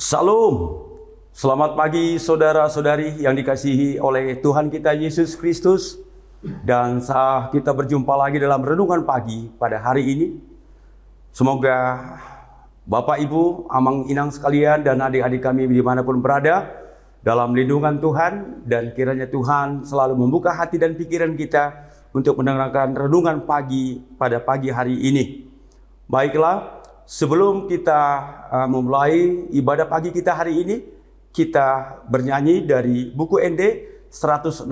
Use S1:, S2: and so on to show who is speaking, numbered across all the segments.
S1: Salam, selamat pagi saudara-saudari yang dikasihi oleh Tuhan kita Yesus Kristus. Dan saat kita berjumpa lagi dalam renungan pagi pada hari ini, semoga Bapak Ibu, Amang Inang sekalian dan adik-adik kami dimanapun berada dalam lindungan Tuhan, dan kiranya Tuhan selalu membuka hati dan pikiran kita untuk mendengarkan renungan pagi pada pagi hari ini. Baiklah, sebelum kita memulai ibadah pagi kita hari ini, kita bernyanyi dari buku ND 161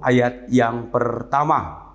S1: ayat yang pertama.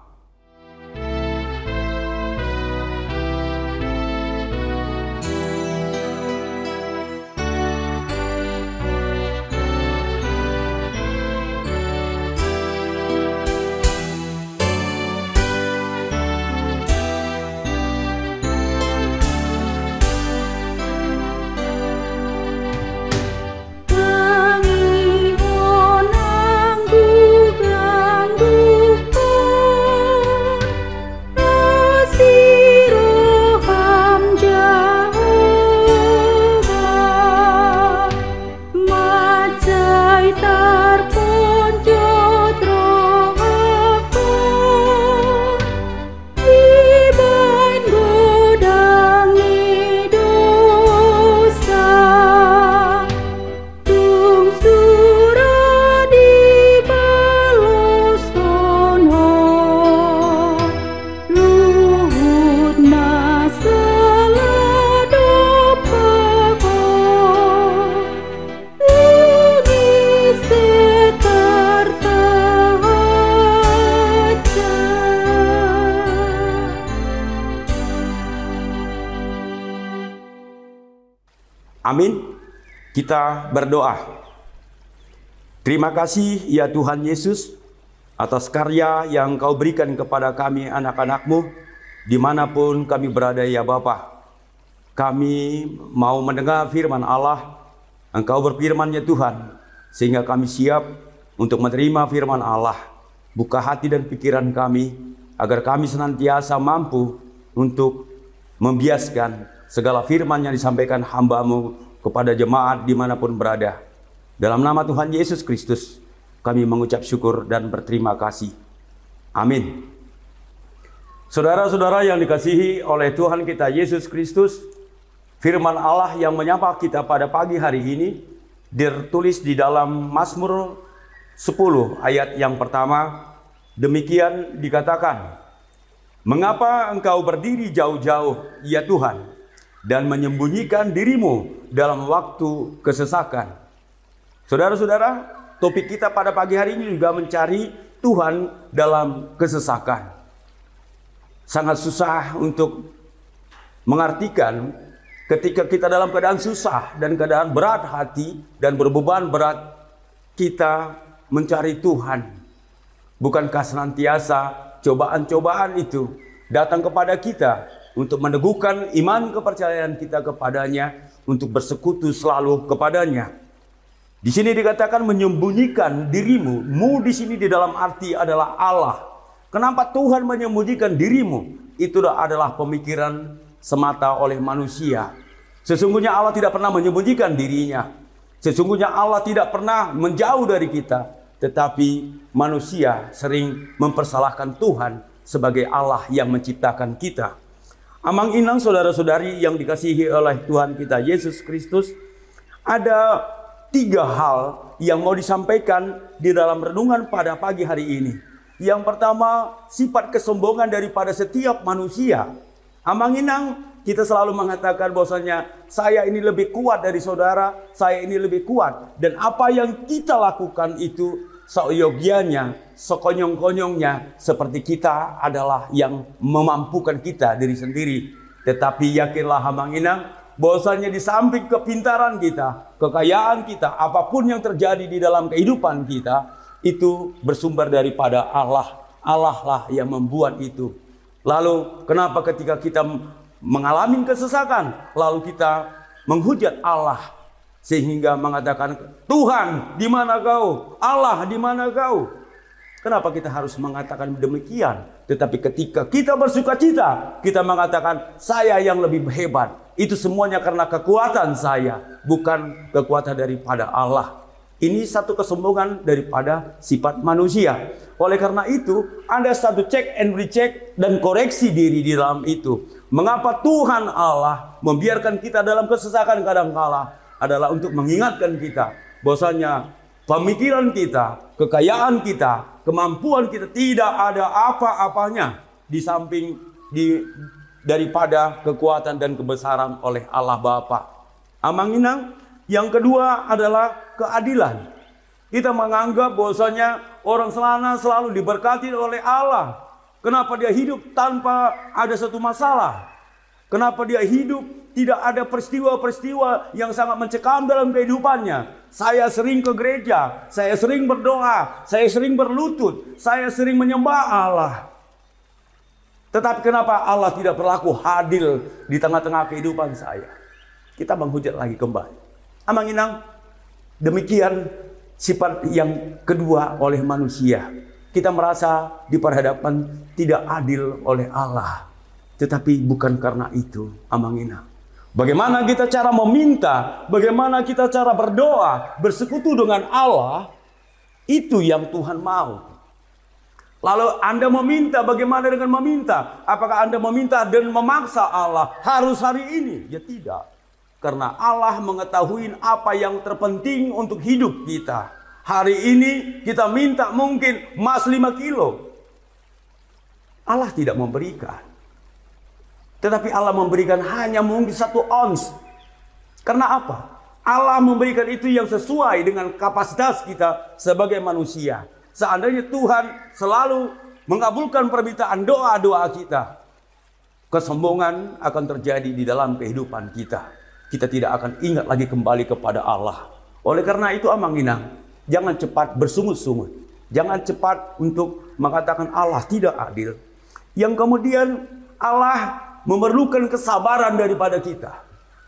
S1: Amin. Kita berdoa. Terima kasih ya Tuhan Yesus atas karya yang Kau berikan kepada kami anak-anak-Mu dimanapun kami berada ya Bapa. Kami mau mendengar firman Allah. Engkau berfirman ya Tuhan, sehingga kami siap untuk menerima firman Allah. Buka hati dan pikiran kami agar kami senantiasa mampu untuk membiaskan segala firman yang disampaikan hamba-Mu kepada jemaat dimanapun berada. Dalam nama Tuhan Yesus Kristus, kami mengucap syukur dan berterima kasih. Amin. Saudara-saudara yang dikasihi oleh Tuhan kita Yesus Kristus, firman Allah yang menyapa kita pada pagi hari ini tertulis di dalam Mazmur 10 ayat yang pertama. Demikian dikatakan, "Mengapa engkau berdiri jauh-jauh, ya Tuhan, dan menyembunyikan dirimu dalam waktu kesesakan?" Saudara-saudara, topik kita pada pagi hari ini juga mencari Tuhan dalam kesesakan. Sangat susah untuk mengartikan ketika kita dalam keadaan susah dan keadaan berat hati dan berbeban berat, kita mencari Tuhan. Bukankah senantiasa cobaan-cobaan itu datang kepada kita untuk meneguhkan iman kepercayaan kita kepadanya, untuk bersekutu selalu kepadanya. Di sini dikatakan menyembunyikan dirimu. Mu di sini di dalam arti adalah Allah. Kenapa Tuhan menyembunyikan dirimu? Itu adalah pemikiran semata oleh manusia. Sesungguhnya Allah tidak pernah menyembunyikan dirinya. Sesungguhnya Allah tidak pernah menjauh dari kita. Tetapi manusia sering mempersalahkan Tuhan sebagai Allah yang menciptakan kita. Amang Inang, saudara-saudari yang dikasihi oleh Tuhan kita Yesus Kristus, ada 3 hal yang mau disampaikan di dalam renungan pada pagi hari ini. Yang pertama, sifat kesombongan daripada setiap manusia. Amang Inang, kita selalu mengatakan bahwasanya saya ini lebih kuat dari saudara, saya ini lebih kuat. Dan apa yang kita lakukan itu seyogianya, sekonyong-konyongnya, seperti kita adalah yang memampukan kita diri sendiri. Tetapi yakinlah Amang Inang, bahwasanya di samping kepintaran kita, kekayaan kita, apapun yang terjadi di dalam kehidupan kita, itu bersumber daripada Allah. Allah lah yang membuat itu. Lalu kenapa ketika kita mengalami kesesakan, lalu kita menghujat Allah, sehingga mengatakan, "Tuhan, di mana Kau? Allah, di mana Kau?" Kenapa kita harus mengatakan demikian? Tetapi ketika kita bersukacita, kita mengatakan, "Saya yang lebih hebat, Itu semuanya karena kekuatan saya, bukan kekuatan daripada Allah. Ini satu kesombongan daripada sifat manusia. Oleh karena itu, ada satu cek and recheck dan koreksi diri di dalam itu. Mengapa Tuhan Allah membiarkan kita dalam kesesakan kadangkala adalah untuk mengingatkan kita bahwasanya pemikiran kita, kekayaan kita, kemampuan kita tidak ada apa-apanya di samping daripada kekuatan dan kebesaran oleh Allah Bapa. Amanginang. Yang kedua adalah keadilan. Kita menganggap bahwasanya orang selana selalu diberkati oleh Allah. Kenapa dia hidup tanpa ada satu masalah? Kenapa dia hidup tidak ada peristiwa-peristiwa yang sangat mencekam dalam kehidupannya? Saya sering ke gereja, saya sering berdoa, saya sering berlutut, saya sering menyembah Allah. Tetapi kenapa Allah tidak berlaku adil di tengah-tengah kehidupan saya? Kita menghujat lagi kembali. Amanginang, demikian sifat yang kedua oleh manusia. Kita merasa diperhadapkan tidak adil oleh Allah. Tetapi bukan karena itu, amanginang. Bagaimana kita cara meminta, bagaimana kita cara berdoa, bersekutu dengan Allah, itu yang Tuhan mau. Lalu Anda meminta, bagaimana dengan meminta? Apakah Anda meminta dan memaksa Allah harus hari ini? Ya tidak. Karena Allah mengetahui apa yang terpenting untuk hidup kita. Hari ini kita minta mungkin emas 5 kilo. Allah tidak memberikan. Tetapi Allah memberikan hanya mungkin 1 ons. Karena apa? Allah memberikan itu yang sesuai dengan kapasitas kita sebagai manusia. Seandainya Tuhan selalu mengabulkan permintaan doa-doa kita, kesombongan akan terjadi di dalam kehidupan kita. Kita tidak akan ingat lagi kembali kepada Allah. Oleh karena itu amanginang, jangan cepat bersungut-sungut. Jangan cepat untuk mengatakan Allah tidak adil. Yang kemudian Allah memerlukan kesabaran daripada kita.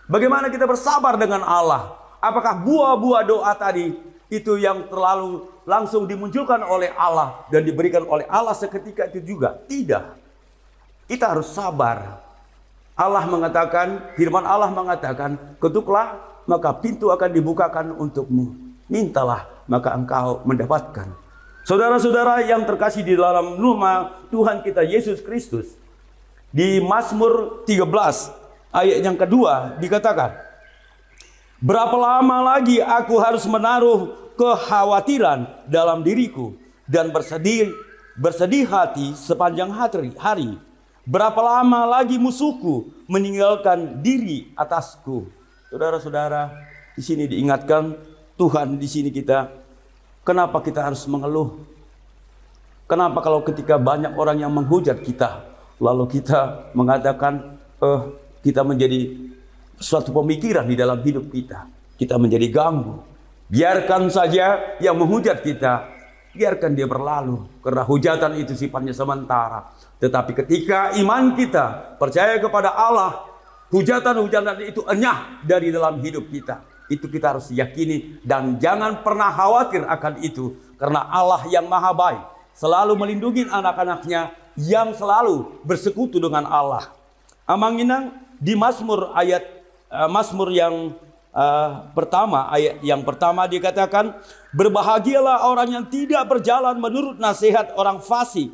S1: Bagaimana kita bersabar dengan Allah? Apakah buah-buah doa tadi itu yang terlalu langsung dimunculkan oleh Allah dan diberikan oleh Allah seketika itu juga? Tidak. Kita harus sabar. Allah mengatakan, firman Allah mengatakan, ketuklah maka pintu akan dibukakan untukmu. Mintalah maka engkau mendapatkan. Saudara-saudara yang terkasih di dalam nama Tuhan kita Yesus Kristus, di Mazmur 13 ayat yang kedua dikatakan, berapa lama lagi aku harus menaruh kekhawatiran dalam diriku dan bersedih hati sepanjang hari. Berapa lama lagi musuhku meninggalkan diri atasku. Saudara-saudara, di sini diingatkan Tuhan, di sini kita, kenapa kita harus mengeluh? Kenapa kalau ketika banyak orang yang menghujat kita, lalu kita mengatakan kita menjadi suatu pemikiran di dalam hidup kita, kita menjadi ganggu. Biarkan saja yang menghujat kita, biarkan dia berlalu, karena hujatan itu sifatnya sementara. Tetapi ketika iman kita percaya kepada Allah, hujatan-hujatan itu enyah dari dalam hidup kita. Itu kita harus yakini dan jangan pernah khawatir akan itu. Karena Allah yang maha baik selalu melindungi anak-anaknya yang selalu bersekutu dengan Allah. Amanginang, di Mazmur yang pertama, ayat yang pertama dikatakan, berbahagialah orang yang tidak berjalan menurut nasihat orang fasik,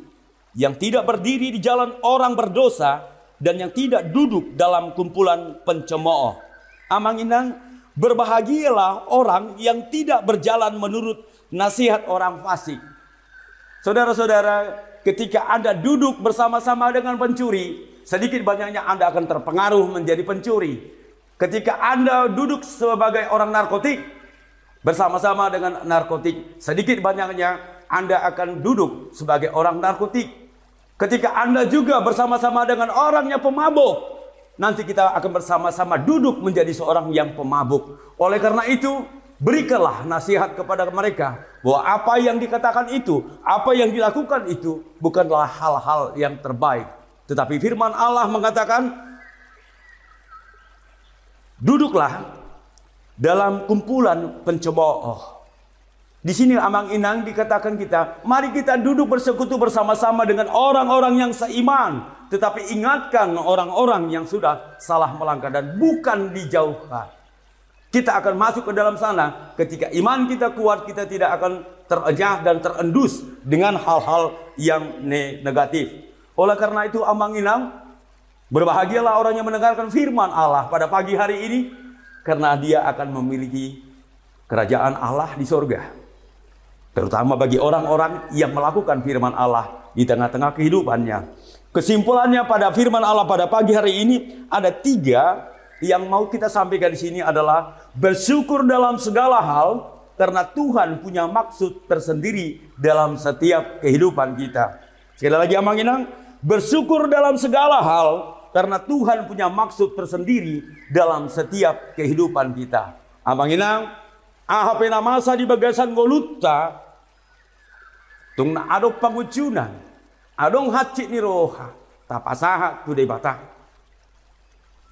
S1: yang tidak berdiri di jalan orang berdosa, dan yang tidak duduk dalam kumpulan pencemooh. Amanginang, berbahagialah orang yang tidak berjalan menurut nasihat orang fasik. Saudara-saudara, ketika Anda duduk bersama-sama dengan pencuri, sedikit banyaknya Anda akan terpengaruh menjadi pencuri. Ketika Anda duduk sebagai orang narkotik, bersama-sama dengan narkotik, sedikit banyaknya Anda akan duduk sebagai orang narkotik. Ketika Anda juga bersama-sama dengan orang yang pemabuk, nanti kita akan bersama-sama duduk menjadi seorang yang pemabuk. Oleh karena itu, berikanlah nasihat kepada mereka bahwa apa yang dikatakan itu, apa yang dilakukan itu bukanlah hal-hal yang terbaik. Tetapi firman Allah mengatakan, duduklah dalam kumpulan pencemooh. Di sini Amanginang dikatakan kita, mari kita duduk bersekutu bersama-sama dengan orang-orang yang seiman. tetapi ingatkan orang-orang yang sudah salah melangkah dan bukan dijauhkan. Kita akan masuk ke dalam sana ketika iman kita kuat, kita tidak akan terenyah dan terendus dengan hal-hal yang negatif. Oleh karena itu amang-inang, berbahagialah orang yang mendengarkan firman Allah pada pagi hari ini, karena dia akan memiliki kerajaan Allah di sorga. Terutama bagi orang-orang yang melakukan firman Allah di tengah-tengah kehidupannya. Kesimpulannya pada firman Allah pada pagi hari ini ada 3 yang mau kita sampaikan di sini adalah bersyukur dalam segala hal karena Tuhan punya maksud tersendiri dalam setiap kehidupan kita. Sekali lagi amang-inang, bersyukur dalam segala hal karena Tuhan punya maksud tersendiri dalam setiap kehidupan kita. Amang-inang, ahap na masa di bagasan goluta, tung na adok pangucunan, adong hati ni roha, tapasaha tu de bata.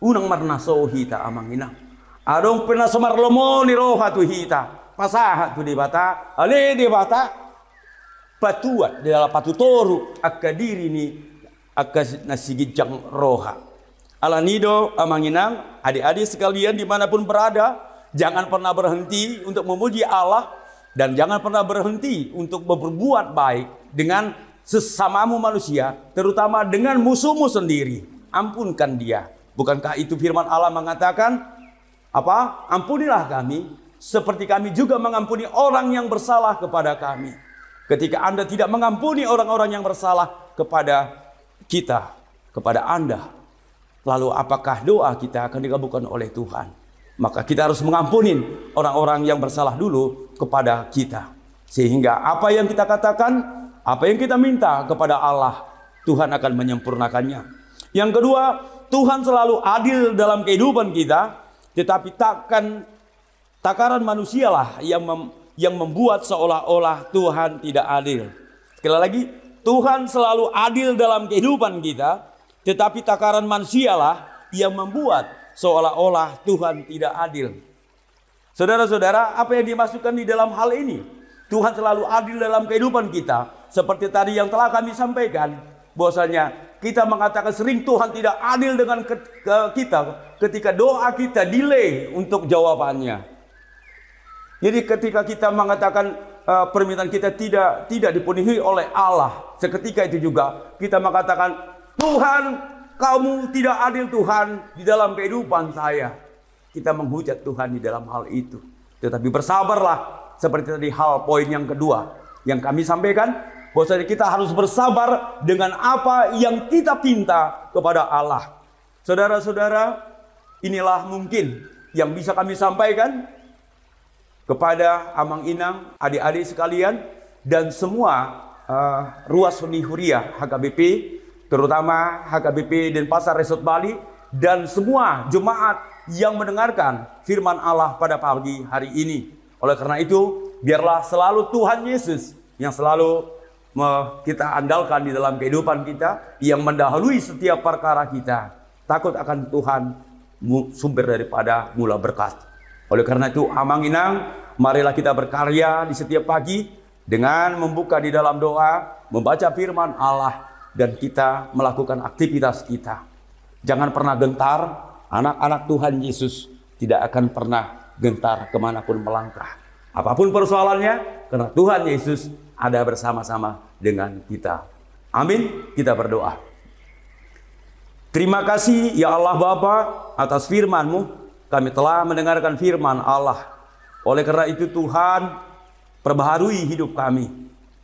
S1: Unang marnaso hita amang-inang. Adong penasomar lomo ni roha tu hita, pasaha tu de bata, ale de bata, patuat dalam patutoru akadiri ni akas nasigijang roha. Alanido amang-inang, adik-adik sekalian dimanapun berada, jangan pernah berhenti untuk memuji Allah dan jangan pernah berhenti untuk berbuat baik dengan sesamamu manusia, terutama dengan musuhmu sendiri. Ampunkan dia. Bukankah itu firman Allah mengatakan apa? Ampunilah kami seperti kami juga mengampuni orang yang bersalah kepada kami. Ketika Anda tidak mengampuni orang-orang yang bersalah kepada kita, kepada Anda, lalu apakah doa kita akan dikabulkan oleh Tuhan? Maka kita harus mengampuni orang-orang yang bersalah dulu kepada kita. Sehingga apa yang kita katakan, apa yang kita minta kepada Allah, Tuhan akan menyempurnakannya. Yang kedua, Tuhan selalu adil dalam kehidupan kita, tetapi takaran manusialah yang membuat seolah-olah Tuhan tidak adil. Sekali lagi, Tuhan selalu adil dalam kehidupan kita, tetapi takaran manusialah yang membuat seolah-olah Tuhan tidak adil. Saudara-saudara, apa yang dimasukkan di dalam hal ini? Tuhan selalu adil dalam kehidupan kita. Seperti tadi yang telah kami sampaikan, bahwasanya kita mengatakan sering Tuhan tidak adil dengan kita ketika doa kita delay untuk jawabannya. Jadi ketika kita mengatakan permintaan kita tidak dipenuhi oleh Allah, seketika itu juga kita mengatakan, Tuhan, kamu tidak adil Tuhan di dalam kehidupan saya. Kita menghujat Tuhan di dalam hal itu. Tetapi bersabarlah, seperti tadi hal poin yang kedua yang kami sampaikan, bahwasanya kita harus bersabar dengan apa yang kita pinta kepada Allah. Saudara-saudara, inilah mungkin yang bisa kami sampaikan kepada amang-inang, adik-adik sekalian, dan semua ruas Huni Huria HKBP, terutama HKBP Denpasar Resort Bali, dan semua jemaat yang mendengarkan firman Allah pada pagi hari ini. Oleh karena itu, biarlah selalu Tuhan Yesus yang selalu kita andalkan di dalam kehidupan kita, yang mendahului setiap perkara kita. Takut akan Tuhan, sumber daripada mula berkat. Oleh karena itu, amang-inang, marilah kita berkarya di setiap pagi dengan membuka di dalam doa, membaca firman Allah, dan kita melakukan aktivitas kita. Jangan pernah gentar. Anak-anak Tuhan Yesus tidak akan pernah gentar kemanapun melangkah. Apapun persoalannya, karena Tuhan Yesus ada bersama-sama dengan kita. Amin. Kita berdoa. Terima kasih ya Allah Bapa atas firman-Mu. Kami telah mendengarkan firman Allah. Oleh karena itu Tuhan, perbaharui hidup kami.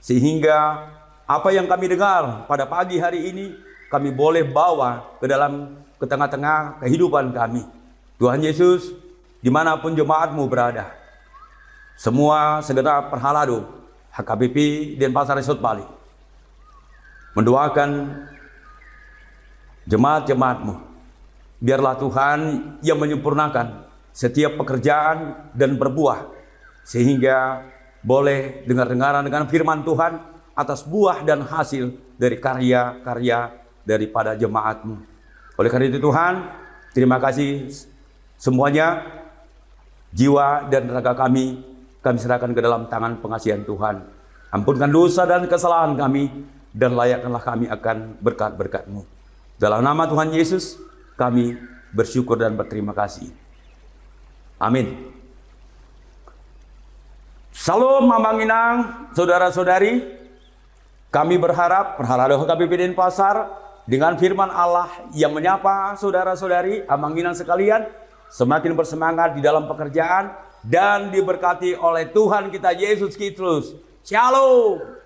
S1: Sehingga apa yang kami dengar pada pagi hari ini, kami boleh bawa ke tengah-tengah kehidupan kami. Tuhan Yesus, dimanapun jemaat-Mu berada, semua segenap perhalado HKBP Denpasar Resort Bali mendoakan jemaat-jemaat-Mu. Biarlah Tuhan yang menyempurnakan setiap pekerjaan dan berbuah, sehingga boleh dengar-dengaran dengan firman Tuhan atas buah dan hasil dari karya-karya daripada jemaat-Mu. Oleh karena itu Tuhan, terima kasih semuanya, jiwa dan raga kami serahkan ke dalam tangan pengasihan Tuhan. Ampunkan dosa dan kesalahan kami, dan layakkanlah kami akan berkat-berkat-Mu. Dalam nama Tuhan Yesus, kami bersyukur dan berterima kasih. Amin. Salam Mambang Inang, saudara-saudari. Kami berharap HKBP Denpasar dengan firman Allah yang menyapa saudara-saudari Mambang Inang sekalian semakin bersemangat di dalam pekerjaan dan diberkati oleh Tuhan kita Yesus Kristus. Shalom.